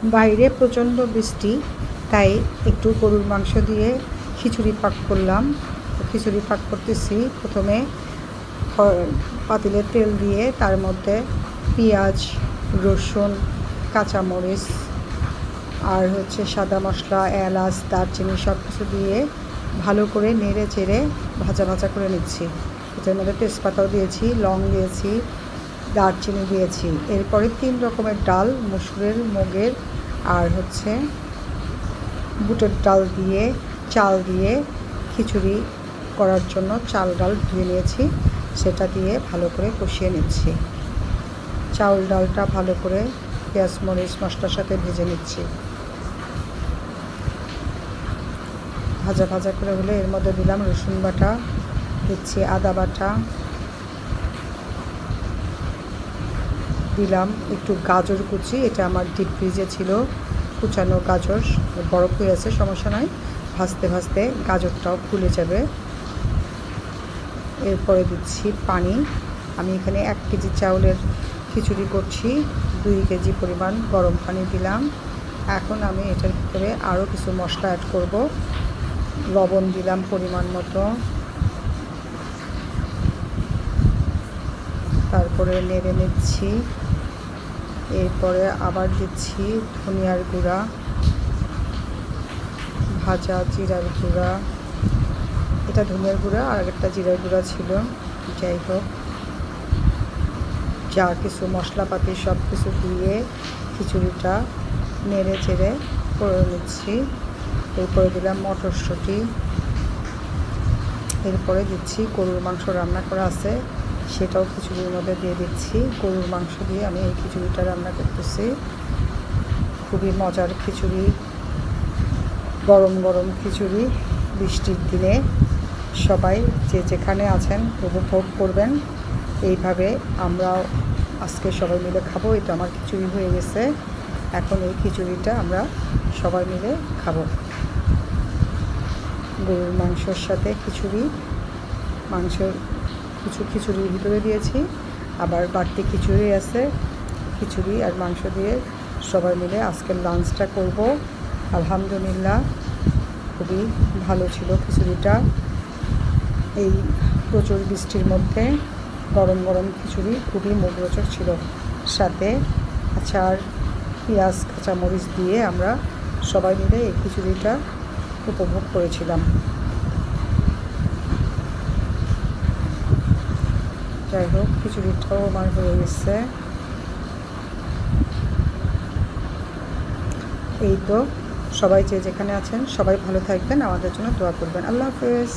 বাইরে প্রচণ্ড বৃষ্টি, তাই একটু গরুর মাংস দিয়ে খিচুড়ি পাক করলাম। খিচুড়ি পাক করতেছি। প্রথমে পাতিলে তেল দিয়ে তার মধ্যে পেঁয়াজ, রসুন, কাঁচামরিচ আর সাদা মশলা, এলাচ, দারচিনি সব কিছু দিয়ে ভালো করে নেড়ে চেড়ে ভাজা ভাজা করে নিচ্ছি। এটার মধ্যে তেজপাতাও দিয়েছি, লং দিয়েছি, দারচিনি দিয়েছি। এরপরে 3 রকমের ডাল, মসুরের, মুগের আর বুটের ডাল দিয়ে, চাল দিয়ে খিচুড়ি করার জন্য চাল ডাল ধুয়ে নিয়েছি, সেটা দিয়ে ভালো করে কষিয়ে নিচ্ছি। চাউল ডালটা ভালো করে পেঁয়াজ মরিচ মশলার সাথে ভেজে নিচ্ছি। ভাজা ভাজা করে হলে এর মধ্যে দিলাম রসুন বাটা, দিচ্ছি আদা বাটা, দিলাম একটু গাজর কুচি। এটা আমার ডিপ ফ্রিজে ছিল, কুচানো গাজর, বরফ হয়ে আছে, সমস্যা নয়, ভাজতে ভাজতে গাজরটাও ফুলে যাবে। এরপরে দিচ্ছি পানি। আমি এখানে 1 কেজি চাউলের খিচুড়ি করছি, 2 কেজি পরিমাণ গরম পানি দিলাম। এখন আমি এটার ভিতরে আরও কিছু মশলা অ্যাড করব। লবণ দিলাম পরিমাণ মতো, তারপরে নেড়ে নিচ্ছি। এরপরে আবার দিচ্ছি ধনিয়ার গুঁড়া, ভাজা জিরার গুঁড়া। এটা ধনিয়ার গুঁড়া আর একটা জিরার গুঁড়া ছিল, যাই হোক, যা কিছু মশলাপাতি সব কিছু দিয়ে খিচুড়িটা নেড়ে চেড়ে করে নিচ্ছি। এরপরে দিলাম মটরশুঁটি। এরপরে দিচ্ছি গরুর মাংস রান্না করা আছে, সেটাও খিচুড়ির মধ্যে দিয়ে দিচ্ছি। গরুর মাংস দিয়ে আমি এই খিচুড়িটা রান্না করতেছি। খুবই মজার খিচুড়ি, গরম গরম খিচুড়ি, বৃষ্টির দিনে সবাই যে যেখানে আছেন উপভোগ করবেন। এইভাবে আমরাও আজকে সবাই মিলে খাবো। এটা আমার খিচুড়ি হয়ে গেছে, এখন এই খিচুড়িটা আমরা সবাই মিলে খাবো। গরুর মাংসর সাথে খিচুড়ি, মাংসের কিছু খিচুড়ির ভিতরে দিয়েছি, আবার বাড়তি খিচুড়ি আছে। খিচুড়ি আর মাংস দিয়ে সবাই মিলে আজকের লাঞ্চটা করব। আলহামদুলিল্লাহ, খুবই ভালো ছিল খিচুড়িটা। এই প্রচুর বৃষ্টির মধ্যে গরম গরম খিচুড়ি খুবই মুখরোচক ছিল। সাথে আচার, পেঁয়াজ, কাঁচামরিচ দিয়ে আমরা সবাই মিলে এই খিচুড়িটা উপভোগ করেছিলাম। যাই হোক, খিচুড়িটাও আমার হয়ে গেছে। এই তো, সবাই যে যেখানে আছেন সবাই ভালো থাকবেন, আমাদের জন্য দোয়া করবেন। আল্লাহ হাফেজ।